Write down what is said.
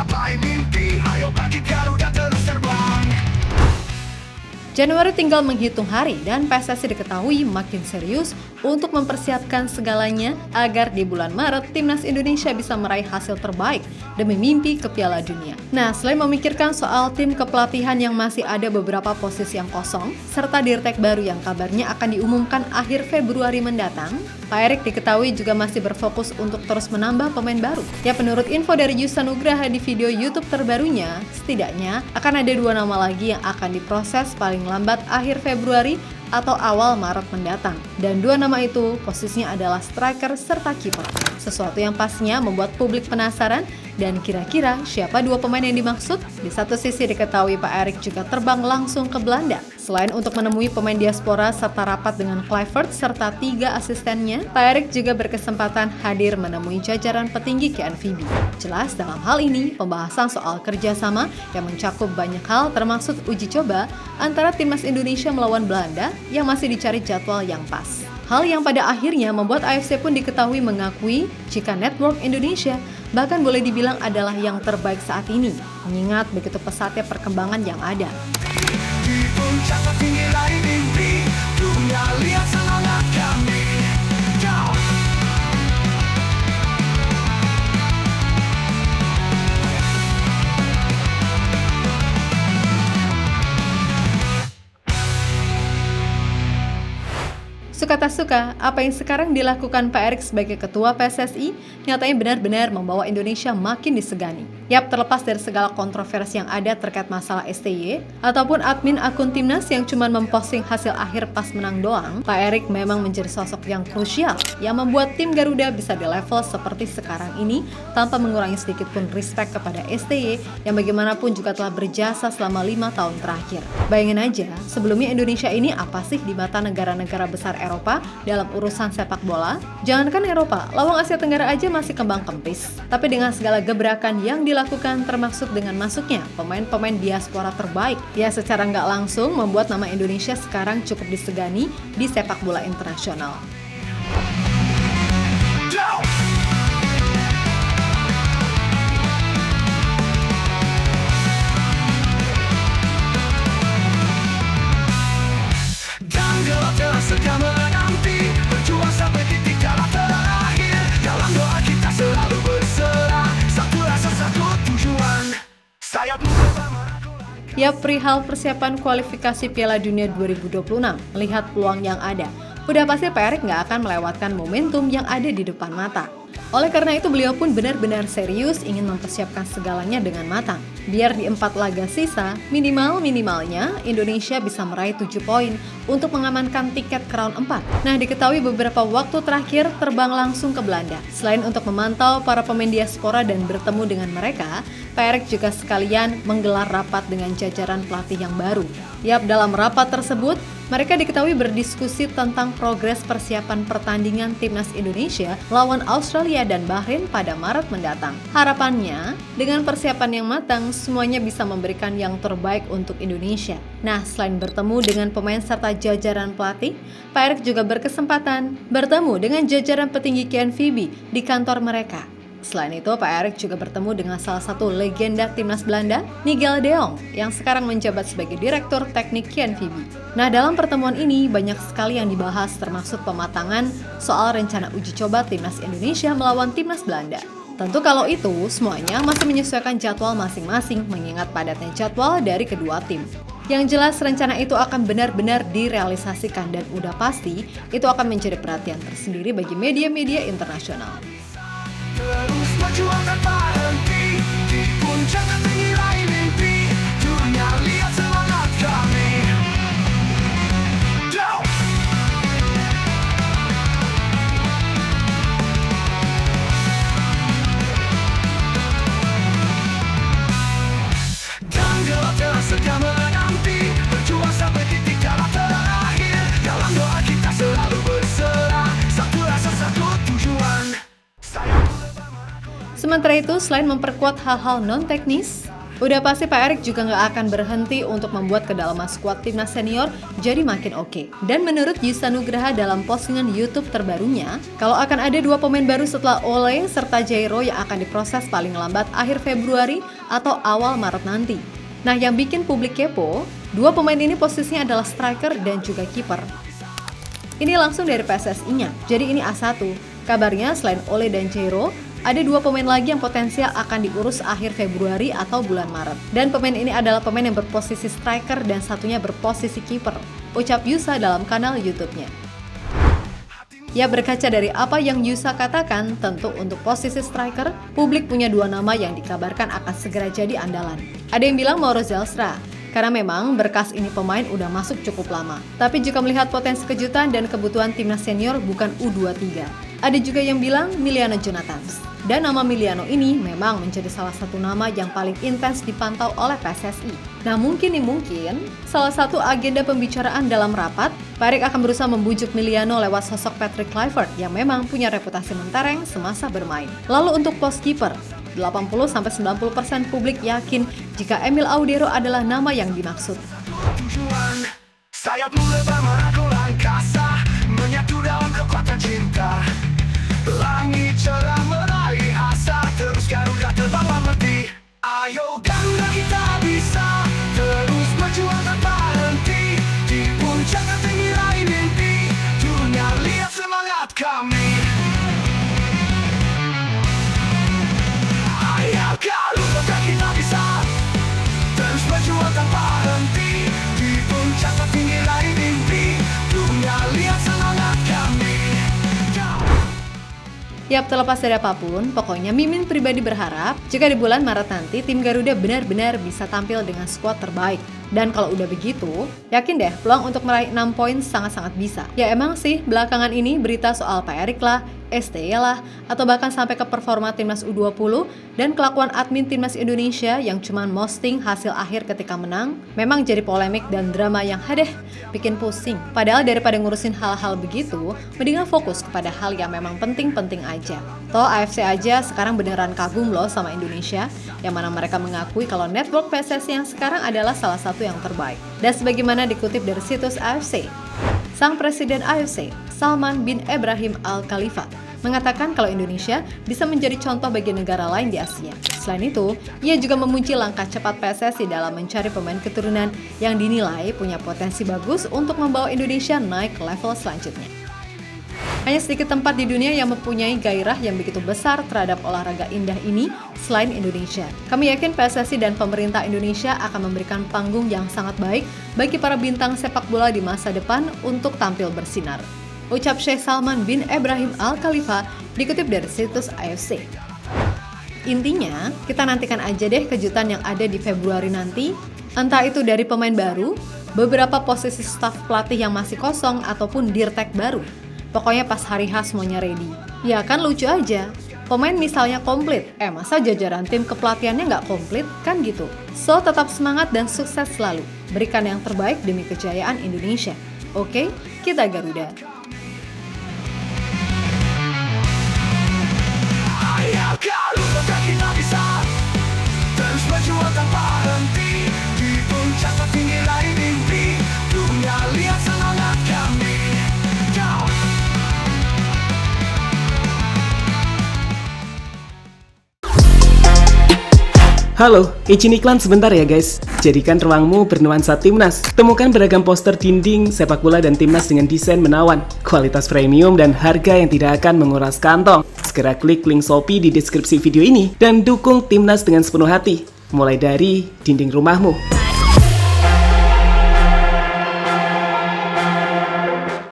capai mimpi, ayo bagi Garuda terus terbang. Januari tinggal menghitung hari dan PSSI diketahui makin serius untuk mempersiapkan segalanya agar di bulan Maret Timnas Indonesia bisa meraih hasil terbaik demi mimpi ke Piala Dunia. Nah, selain memikirkan soal tim kepelatihan yang masih ada beberapa posisi yang kosong, serta dirtek baru yang kabarnya akan diumumkan akhir Februari mendatang, Pak Erik diketahui juga masih berfokus untuk terus menambah pemain baru. Ya, menurut info dari Yusa Nugraha di video YouTube terbarunya, setidaknya akan ada 2 nama lagi yang akan diproses paling lambat akhir Februari atau awal Maret mendatang. Dan 2 nama itu posisinya adalah striker serta kiper. Sesuatu yang pastinya membuat publik penasaran dan kira-kira siapa 2 pemain yang dimaksud? Di satu sisi diketahui Pak Erik juga terbang langsung ke Belanda. Selain untuk menemui pemain diaspora serta rapat dengan Kluivert serta 3 asistennya, Pak Erik juga berkesempatan hadir menemui jajaran petinggi KNVB. Jelas dalam hal ini pembahasan soal kerjasama yang mencakup banyak hal termasuk uji coba antara Timnas Indonesia melawan Belanda yang masih dicari jadwal yang pas. Hal yang pada akhirnya membuat AFC pun diketahui mengakui jika Network Indonesia bahkan boleh dibilang adalah yang terbaik saat ini, mengingat begitu pesatnya perkembangan yang ada. Di puncak tertinggi raih mimpi, dunia lihat semangat kami. Down. Suka tak suka, apa yang sekarang dilakukan Pak Erik sebagai ketua PSSI nyatanya benar-benar membawa Indonesia makin disegani. Yap, terlepas dari segala kontroversi yang ada terkait masalah STY ataupun admin akun Timnas yang cuma memposting hasil akhir pas menang doang, Pak Erik memang menjadi sosok yang krusial yang membuat tim Garuda bisa di level seperti sekarang ini tanpa mengurangi sedikit pun respect kepada STY yang bagaimanapun juga telah berjasa selama 5 tahun terakhir. Bayangin aja, sebelumnya Indonesia ini apa sih di mata negara-negara besar Eropa dalam urusan sepak bola? Jangankan Eropa, lawang Asia Tenggara aja masih kembang kempis. Tapi dengan segala gebrakan yang dilakukan termasuk dengan masuknya pemain-pemain diaspora terbaik, ya secara nggak langsung membuat nama Indonesia sekarang cukup disegani di sepak bola internasional. Down. Dan gelap telah setia menanti, berjuang sampai titik darah terakhir. Dalam doa kita selalu berserah, satu rasa satu tujuan. Sayapmu bersama aku. Ya, perihal persiapan kualifikasi Piala Dunia 2026, melihat peluang yang ada, udah pasti Pak Erik nggak akan melewatkan momentum yang ada di depan mata. Oleh karena itu beliau pun benar-benar serius ingin mempersiapkan segalanya dengan matang. Biar di 4 laga sisa, minimalnya Indonesia bisa meraih 7 poin untuk mengamankan tiket ke round 4. Nah, diketahui beberapa waktu terakhir terbang langsung ke Belanda. Selain untuk memantau para pemain diaspora dan bertemu dengan mereka, Pak Erik juga sekalian menggelar rapat dengan jajaran pelatih yang baru. Yap, dalam rapat tersebut, mereka diketahui berdiskusi tentang progres persiapan pertandingan Timnas Indonesia lawan Australia dan Bahrain pada Maret mendatang. Harapannya, dengan persiapan yang matang, semuanya bisa memberikan yang terbaik untuk Indonesia. Nah, selain bertemu dengan pemain serta jajaran pelatih, Pak Erik juga berkesempatan bertemu dengan jajaran petinggi KNVB di kantor mereka. Selain itu, Pak Erik juga bertemu dengan salah satu legenda Timnas Belanda, Nigel de Jong, yang sekarang menjabat sebagai Direktur Teknik KNVB. Nah, dalam pertemuan ini banyak sekali yang dibahas termasuk pematangan soal rencana uji coba Timnas Indonesia melawan Timnas Belanda. Tentu kalau itu, semuanya masih menyesuaikan jadwal masing-masing mengingat padatnya jadwal dari kedua tim. Yang jelas rencana itu akan benar-benar direalisasikan dan udah pasti itu akan menjadi perhatian tersendiri bagi media-media internasional. Terus berjuang tanpa henti, di puncak tertinggi raih mimpi, dunia lihat semangat kami. Down. Dan gelap telah setia menanti, berjuang sampai titik darah terakhir. Dalam doa kita selalu berserah, satu rasa satu tujuan. Sementara itu, selain memperkuat hal-hal non-teknis, Udah pasti Pak Erik juga nggak akan berhenti untuk membuat kedalaman skuad timnas senior jadi makin oke. Dan menurut Yusa Nugraha dalam postingan YouTube terbarunya, kalau akan ada 2 pemain baru setelah Ole serta Jairo yang akan diproses paling lambat akhir Februari atau awal Maret nanti. Nah, yang bikin publik kepo, 2 pemain ini posisinya adalah striker dan juga kiper. Ini langsung dari PSSI-nya, jadi ini A1. Kabarnya selain Ole dan Jairo, ada 2 pemain lagi yang potensial akan diurus akhir Februari atau bulan Maret. Dan pemain ini adalah pemain yang berposisi striker dan satunya berposisi kiper, ucap Yusa dalam kanal YouTube-nya. Ya, berkaca dari apa yang Yusa katakan, tentu untuk posisi striker, publik punya 2 nama yang dikabarkan akan segera jadi andalan. Ada yang bilang Mauro Zelstra, karena memang berkas ini pemain udah masuk cukup lama. Tapi jika melihat potensi kejutan dan kebutuhan timnas senior bukan U23. Ada juga yang bilang Miliano Jonathans. Dan nama Miliano ini memang menjadi salah satu nama yang paling intens dipantau oleh PSSI. Nah, mungkin salah satu agenda pembicaraan dalam rapat, Pak Erik akan berusaha membujuk Miliano lewat sosok Patrick Kluivert yang memang punya reputasi mentereng semasa bermain. Lalu untuk pos kiper, 80-90% publik yakin jika Emil Audero adalah nama yang dimaksud. Tujuan sayapmu lebar merangkul angkasa, menyatu dalam kekuatan cinta. Langit cerah meraih asa, terus Garuda terbang berhenti. Ayo Garuda, kita bisa terus berjuang tanpa henti. Di puncak tertinggi raih mimpi, dunia lihat semangat kami. Ayo Garuda, kita bisa terus berjuang tanpa henti. Di puncak tertinggi raih mimpi, dunia lihat semangat kami. Yap, terlepas dari apapun, pokoknya Mimin pribadi berharap jika di bulan Maret nanti tim Garuda benar-benar bisa tampil dengan skuad terbaik. Dan kalau udah begitu, yakin deh peluang untuk meraih 6 poin sangat-sangat bisa. Ya emang sih, belakangan ini berita soal Pak Erik lah, STY lah, atau bahkan sampai ke performa timnas U20 dan kelakuan admin timnas Indonesia yang cuman posting hasil akhir ketika menang, memang jadi polemik dan drama yang bikin pusing. Padahal daripada ngurusin hal-hal begitu, mendingan fokus kepada hal yang memang penting-penting aja. Toh AFC aja sekarang beneran kagum loh sama Indonesia, yang mana mereka mengakui kalau network PSSI yang sekarang adalah salah satu yang terbaik. Dan sebagaimana dikutip dari situs AFC, Sang Presiden AFC, Salman bin Ibrahim Al Khalifa, mengatakan kalau Indonesia bisa menjadi contoh bagi negara lain di Asia. Selain itu, ia juga memuji langkah cepat PSSI dalam mencari pemain keturunan yang dinilai punya potensi bagus untuk membawa Indonesia naik ke level selanjutnya. Hanya sedikit tempat di dunia yang mempunyai gairah yang begitu besar terhadap olahraga indah ini selain Indonesia. Kami yakin PSSI dan pemerintah Indonesia akan memberikan panggung yang sangat baik bagi para bintang sepak bola di masa depan untuk tampil bersinar, ucap Sheikh Salman bin Ibrahim Al Khalifa dikutip dari situs AFC. Intinya, kita nantikan aja deh kejutan yang ada di Februari nanti, entah itu dari pemain baru, beberapa posisi staf pelatih yang masih kosong, ataupun dirtek baru. Pokoknya pas hari H semuanya ready. Ya kan lucu aja, pemain misalnya komplit, masa jajaran tim kepelatihannya nggak komplit? Kan gitu. So, tetap semangat dan sukses selalu. Berikan yang terbaik demi kejayaan Indonesia. Oke, kita Garuda. Ayo Garuda, kita bisa terus berjuang tanpa henti. Di puncak tertinggi raih mimpi, dunia lihat semangat kami. Halo, izin iklan sebentar ya guys. Jadikan ruangmu bernuansa timnas. Temukan beragam poster dinding, sepak bola dan timnas dengan desain menawan, kualitas premium dan harga yang tidak akan menguras kantong. Segera klik link Shopee di deskripsi video ini dan dukung timnas dengan sepenuh hati. Mulai dari dinding rumahmu.